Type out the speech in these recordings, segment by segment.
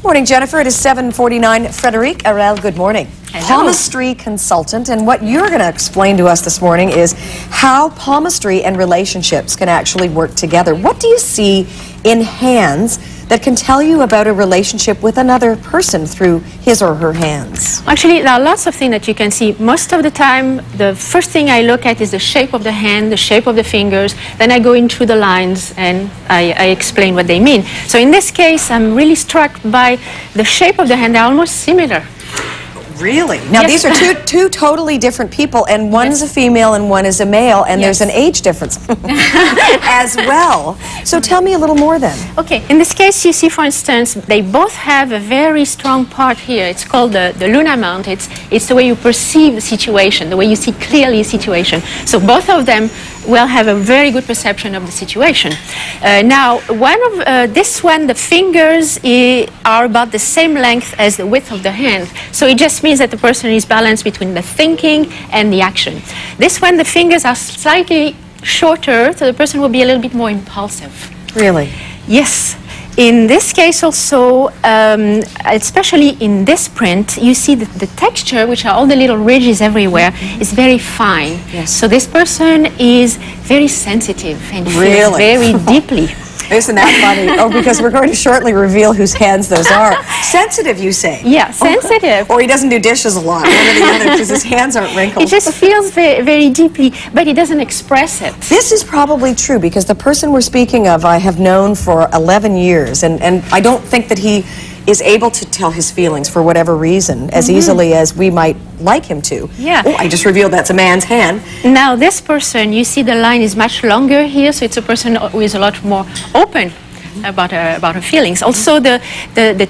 Morning, Jennifer. It is 7:49. Frédérique Herel, good morning. Hello. Palmistry consultant, and what you're going to explain to us this morning is how palmistry and relationships can actually work together. What do you see in hands that can tell you about a relationship with another person through his or her hands? Actually, there are lots of things that you can see. Most of the time, the first thing I look at is the shape of the hand, the shape of the fingers. Then I go into the lines and I explain what they mean. So in this case, I'm really struck by the shape of the hand. They're almost similar. Really? Now, Yes. these are two totally different people, and one is a female and one is a male, and there's an age difference as well. So tell me a little more then. Okay, in this case, you see, for instance, they both have a very strong part here. It's called the Lunar Mount. It's the way you perceive the situation, the way you see clearly a situation. So both of them will have a very good perception of the situation. Now, the fingers are about the same length as the width of the hand. So it just means that the person is balanced between the thinking and the action. This one, the fingers are slightly shorter, so the person will be a little bit more impulsive. Really? Yes. In this case also, especially in this print, you see that the texture, which are all the little ridges everywhere, is very fine. Yes. So this person is very sensitive and feels very deeply. Isn't that funny? Oh, because we're going to shortly reveal whose hands those are. Sensitive, you say? Yeah, sensitive. Or he doesn't do dishes a lot, one or the other, because his hands aren't wrinkled. He just feels very, very deeply, but he doesn't express it. This is probably true, because the person we're speaking of I have known for 11 years, and I don't think that he is able to tell his feelings for whatever reason as easily as we might like him to. Yeah. Oh, I just revealed that's a man's hand. Now this person, you see the line is much longer here, so it's a person who is a lot more open about her feelings. Also, the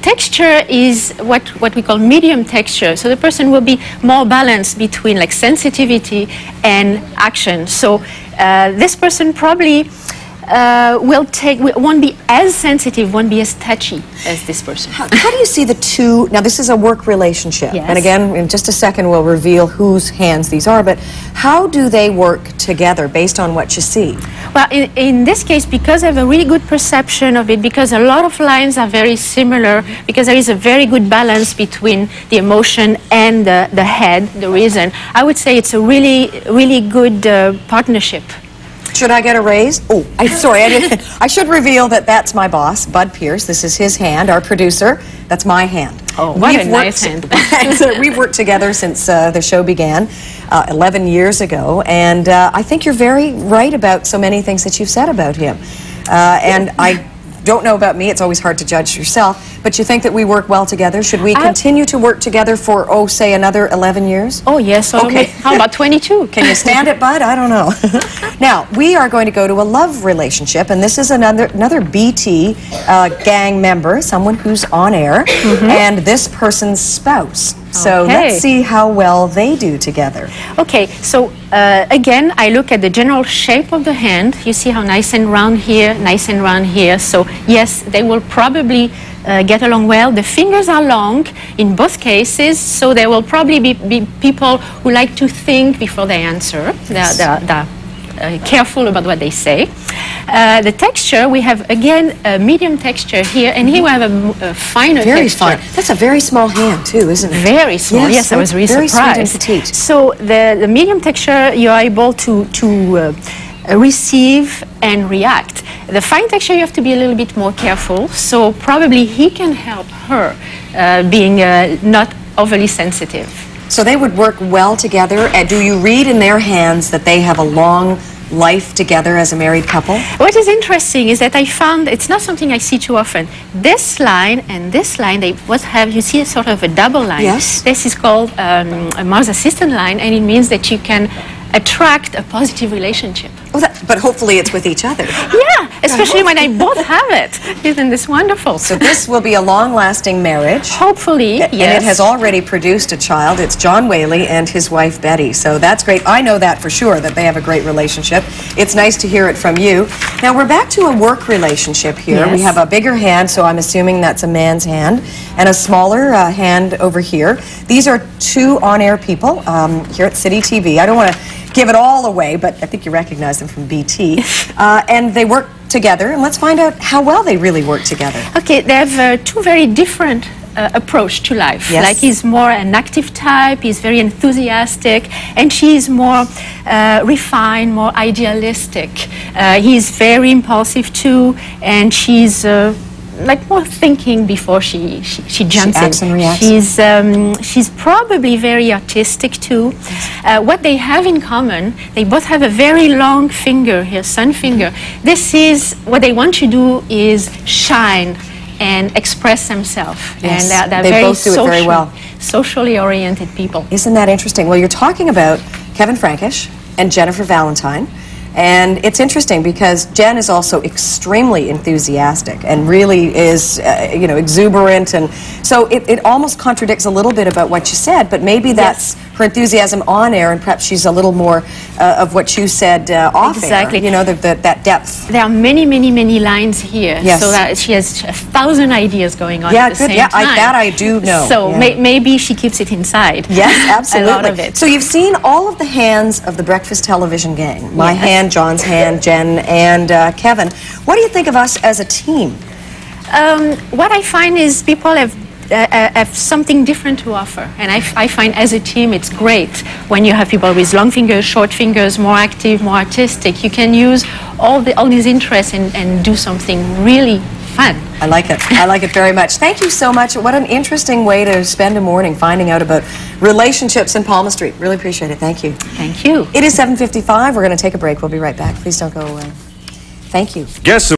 texture is what we call medium texture. So the person will be more balanced between like sensitivity and action. So this person probably won't be as sensitive, won't be as touchy as this person. How do you see the two? Now, this is a work relationship. Yes. And again, in just a second, we'll reveal whose hands these are. But how do they work together based on what you see? Well, in this case, because I have a really good perception of it, because a lot of lines are very similar, because there is a very good balance between the emotion and the head, the reason, I would say it's a really, really good partnership. Should I get a raise? Oh, I should reveal that that's my boss, Bud Pierce. This is his hand, our producer. That's my hand. Oh, what a nice hand. We've worked together since the show began 11 years ago, and I think you're very right about so many things that you've said about him. And I don't know about me, it's always hard to judge yourself, but you think that we work well together? Should we continue to work together for, oh, say another 11 years? Oh, yes. Okay. How about 22? Can you stand it, Bud? I don't know. Now, we are going to go to a love relationship, and this is another BT gang member, someone who's on air, and this person's spouse. So let's see how well they do together. Okay, so again, I look at the general shape of the hand. You see how nice and round here, nice and round here. So yes, they will probably get along well. The fingers are long in both cases, so there will probably be people who like to think before they answer. They're careful about what they say. The texture, we have again a medium texture here, and here we have a finer texture. Very fine. That's a very small hand too, isn't it? Very small. Yes, I was really surprised. Very sweet and petite. So the medium texture, you are able to receive and react. The fine texture, you have to be a little bit more careful. So probably he can help her being not overly sensitive. So they would work well together. And do you read in their hands that they have a long life together as a married couple? What is interesting is that I found it's not something I see too often. This line and this line, they both have, you see, sort of a double line. Yes. This is called a Mars assistant line, and it means that you can attract a positive relationship. Oh, but hopefully it's with each other. Yeah, especially when they both have it. Isn't this wonderful? So this will be a long-lasting marriage. Hopefully, yes. And it has already produced a child. It's John Whaley and his wife Betty. So that's great. I know that for sure, that they have a great relationship. It's nice to hear it from you. Now we're back to a work relationship here. Yes. We have a bigger hand, so I'm assuming that's a man's hand, and a smaller hand over here. These are two on-air people here at City TV. I don't want to give it all away, but I think you recognize them from BT. And they work together, and let's find out how well they really work together. Okay, they have two very different approach to life. Yes. Like he's more an active type, he's very enthusiastic, and she's more refined, more idealistic. He's very impulsive too, and she's like more thinking before she jumps acts in. And reacts. She's probably very artistic too. What they have in common, they both have a very long finger here, sun finger. This is what they want to do is shine and express themselves. Yes, and they're they very both do it very well. Socially oriented people. Isn't that interesting? Well, you're talking about Kevin Frankish and Jennifer Valentine. And it's interesting because Jen is also extremely enthusiastic and really is, you know, exuberant. And so it almost contradicts a little bit about what you said, but maybe that's her enthusiasm on air, and perhaps she's a little more of what you said off Exactly. air. You know, that depth. There are many, many, many lines here. Yes. So that she has 1,000 ideas going on Yeah, at the good. same Yeah, time. that I do know. So Yeah. maybe she keeps it inside. Yes, absolutely. A lot of it. So you've seen all of the hands of the breakfast television gang. My hand, John's hand, Jen, and Kevin. What do you think of us as a team? What I find is people have something different to offer, and I find as a team it's great when you have people with long fingers, short fingers, more active, more artistic. You can use all these interests and do something really fun. I like it. I like it very much. Thank you so much. What an interesting way to spend a morning finding out about relationships in Palmistry. Really appreciate it. Thank you. Thank you. It is 7:55. We're going to take a break. We'll be right back. Please don't go away. Thank you. Guess